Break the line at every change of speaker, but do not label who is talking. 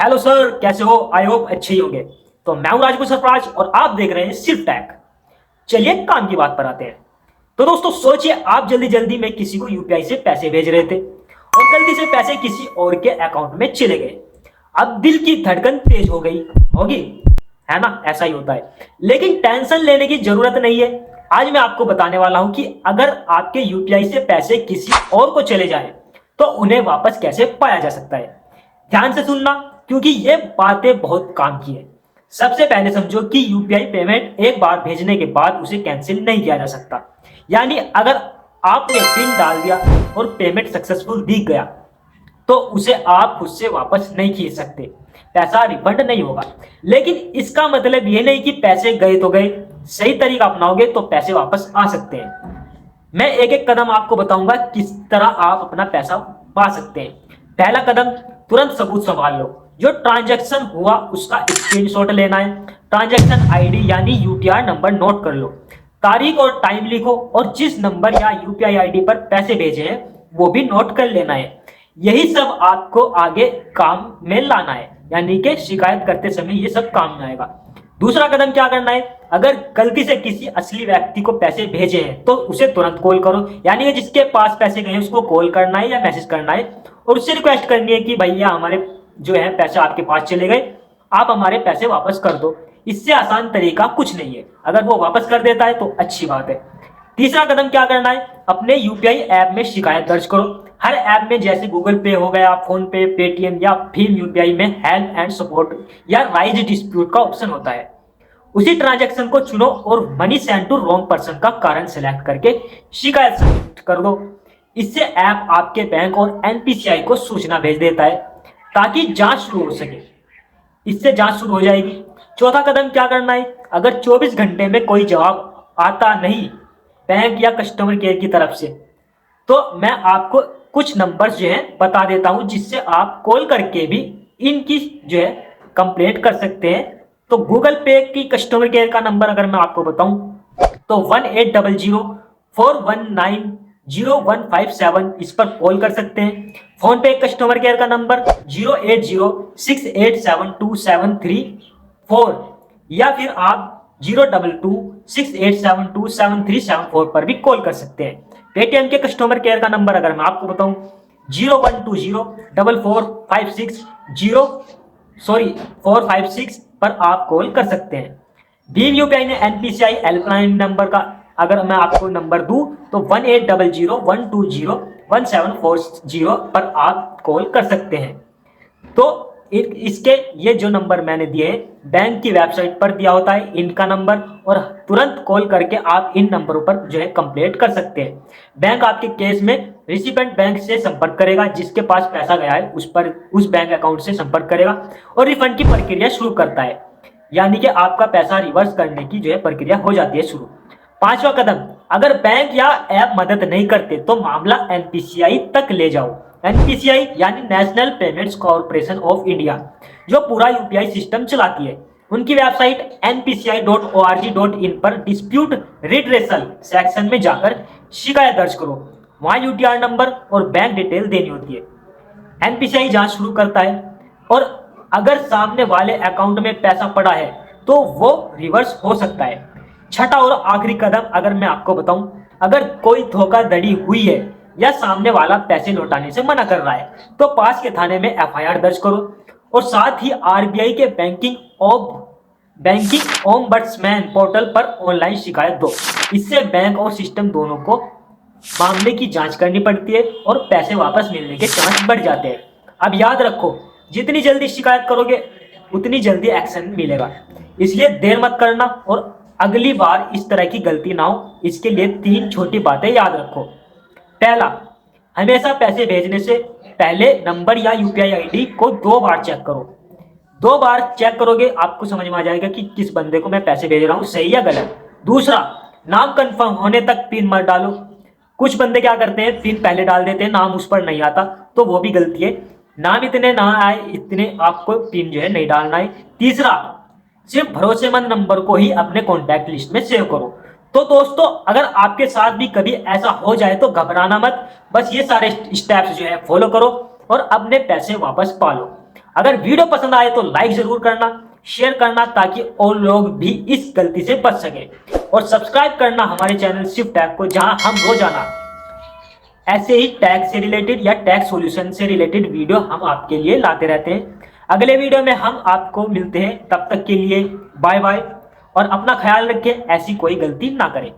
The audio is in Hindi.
हेलो सर, कैसे हो? आई होप अच्छे ही होंगे। तो मैं हूं राजपूत सरफराज और आप देख रहे हैं सिर्फ टैग। चलिए काम की बात पर आते हैं। तो दोस्तों सोचिए, आप जल्दी जल्दी में किसी को यूपीआई से पैसे भेज रहे थे और गलती से पैसे किसी और के अकाउंट में चले गए। अब दिल की धड़कन तेज हो गई होगी, है ना? ऐसा ही होता है, लेकिन टेंशन लेने की जरूरत नहीं है। आज मैं आपको बताने वाला हूं कि अगर आपके यूपीआई से पैसे किसी और को चले जाएं तो उन्हें वापस कैसे पाया जा सकता है। ध्यान से सुनना, क्योंकि ये बातें बहुत काम की है। सबसे पहले समझो कि यूपीआई पेमेंट एक बार भेजने के बाद उसे कैंसिल नहीं किया जा सकता। यानी अगर आपने पिन डाल दिया और पेमेंट सक्सेसफुल दिख गया तो उसे आप खुद से वापस नहीं खींच सकते, पैसा रिफंड नहीं होगा। लेकिन इसका मतलब ये नहीं कि पैसे गए तो गए। सही तरीका अपनाओगे तो पैसे वापस आ सकते हैं। मैं एक एक कदम आपको बताऊंगा किस तरह आप अपना पैसा पा सकते हैं। पहला कदम, तुरंत सबूत संभाल लो। जो ट्रांजैक्शन हुआ उसका स्क्रीनशॉट लेना है। ट्रांजैक्शन आईडी यानी यूटीआर नंबर नोट कर लो। तारीख और टाइम लिखो और जिस नंबर या यूपीआई आईडी पर पैसे भेजे हैं वो भी नोट कर लेना है। यही सब आपको आगे काम में लाना है, यानी कि शिकायत करते समय ये सब काम में आएगा। दूसरा कदम क्या करना है, अगर गलती से किसी असली व्यक्ति को पैसे भेजे हैं तो उसे तुरंत कॉल करो। यानी कि जिसके पास पैसे गए उसको कॉल करना है या मैसेज करना है और उससे रिक्वेस्ट करनी है कि भैया हमारे जो है पैसे आपके पास चले गए, आप हमारे पैसे वापस कर दो। इससे आसान तरीका कुछ नहीं है। अगर वो वापस कर देता है तो अच्छी बात है। तीसरा कदम क्या करना है, अपने यूपीआई ऐप में शिकायत दर्ज करो। हर ऐप में जैसे गूगल पे हो गया, फोन पे, पेटीएम या भीम यूपीआई में हेल्प एंड सपोर्ट या राइज डिस्प्यूट का ऑप्शन होता है। उसी ट्रांजैक्शन को चुनो और money send to wrong person का कारण सिलेक्ट करके शिकायत सबमिट कर दो। इससे ऐप आपके बैंक और एनपीसीआई को सूचना भेज देता है ताकि जांच शुरू हो सके। इससे जांच शुरू हो जाएगी। चौथा कदम क्या करना है, अगर 24 घंटे में कोई जवाब आता नहीं बैंक या कस्टमर केयर की तरफ से तो मैं आपको कुछ नंबर्स जो है बता देता हूं जिससे आप कॉल करके भी इनकी जो है कंप्लेंट कर सकते हैं। तो गूगल पे की कस्टमर केयर का नंबर अगर मैं आपको बताऊं तो 1800 419 0157 इस पर कॉल कर सकते हैं। फोन पे कस्टमर केयर का नंबर 080687273 या फिर आप 02268727374 पर भी कॉल कर सकते हैं। पेटीएम के कस्टमर केयर का नंबर अगर मैं आपको बताऊं 01204456 पर आप कॉल कर सकते हैं। भीम यूपीआई ने एनपीसीआई हेल्पलाइन नंबर का अगर मैं आपको नंबर दूं तो 1800 120 1740 पर आप कॉल कर सकते हैं। तो इसके ये जो नंबर मैंने दिए हैं बैंक की वेबसाइट पर दिया होता है इनका नंबर, और तुरंत कॉल करके आप इन नंबरों पर जो है कंप्लेंट कर सकते हैं। बैंक आपके केस में रिसिपेंट बैंक से संपर्क करेगा, जिसके पास पैसा गया है उस बैंक अकाउंट से संपर्क करेगा और रिफंड की प्रक्रिया शुरू करता है। यानी कि आपका पैसा रिवर्स करने की जो है प्रक्रिया हो जाती है शुरू। पांचवा कदम, अगर बैंक या ऐप मदद नहीं करते तो मामला एनपीसीआई तक ले जाओ। एनपीसीआई यानी national payments corporation of India, जो पूरा यूपीआई सिस्टम चलाती है। उनकी वेबसाइट npci.org.in पर डिस्प्यूट रिड्रेसल सेक्शन में जाकर शिकायत दर्ज करो। वहां यूटीआर नंबर और बैंक डिटेल देनी होती है। एनपीसीआई जांच शुरू करता है और अगर सामने वाले अकाउंट में पैसा पड़ा है तो वो रिवर्स हो सकता है। छठा और आखिरी कदम अगर मैं आपको बताऊं, अगर कोई धोखाधड़ी हुई है या सामने वाला पैसे लौटाने से मना कर रहा है तो पास के थाने में एफआईआर दर्ज करो और साथ ही आरबीआई के बैंकिंग ओम्बड्समैन पोर्टल पर ऑनलाइन शिकायत दो। इससे बैंक और सिस्टम दोनों को मामले की जांच करनी पड़ती है और पैसे वापस मिलने के चांस बढ़ जाते हैं। अब याद रखो, जितनी जल्दी शिकायत करोगे उतनी जल्दी एक्शन मिलेगा, इसलिए देर मत करना और अगली बार इस तरह की गलती ना हो। इसके लिए 3 छोटी बातें याद रखो। पहला, हमेशा पैसे भेजने से पहले नंबर या यूपीआई आईडी को 2 बार चेक करो। 2 बार चेक करोगे आपको समझ में आ जाएगा कि किस बंदे को मैं पैसे भेज रहा हूं, सही या गलत। दूसरा, नाम कंफर्म होने तक पिन मत डालो। कुछ बंदे क्या करते हैं, पिन पहले डाल देते हैं, नाम उस पर नहीं आता, तो वो भी गलती है। नाम इतने ना आए इतने आपको पिन जो है नहीं डालना है। तीसरा, सिर्फ भरोसेमंद नंबर को ही अपने कॉन्टैक्ट लिस्ट में सेव करो। तो दोस्तों, अगर आपके साथ भी कभी ऐसा हो जाए तो घबराना मत, बस ये सारे स्टेप्स जो है फॉलो करो और अपने पैसे वापस पा लो। अगर वीडियो पसंद आए तो लाइक जरूर करना, शेयर करना, ताकि और लोग भी इस गलती से बच सके, और सब्सक्राइब करना हमारे चैनल शिफ्ट टैग को, जहां हम रोजाना ऐसे ही टैक्स से रिलेटेड या टैक्स सॉल्यूशन से रिलेटेड वीडियो हम आपके लिए लाते रहते हैं। अगले वीडियो में हम आपको मिलते हैं, तब तक के लिए बाय बाय, और अपना ख्याल रखें, ऐसी कोई गलती ना करें।